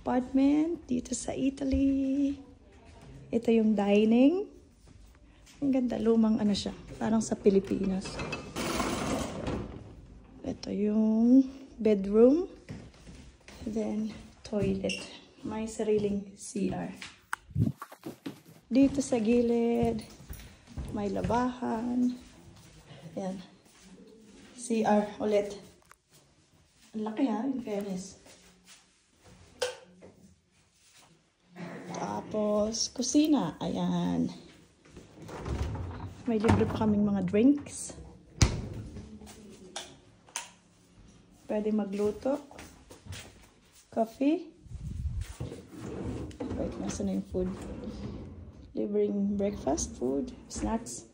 apartment dito sa Italy. Ito yung dining. Ang ganda, lumang ano siya, parang sa Pilipinas. Ito yung bedroom. Then, toilet. May sariling CR. Dito sa gilid, may labahan. Ayan. CR ulit. Ang laki ha, in fairness. Tapos, kusina. Ayan. May libre pa kaming mga drinks. Pwede magluto. Coffee. Wait, nasa na yung food? Libreng breakfast, food, snacks.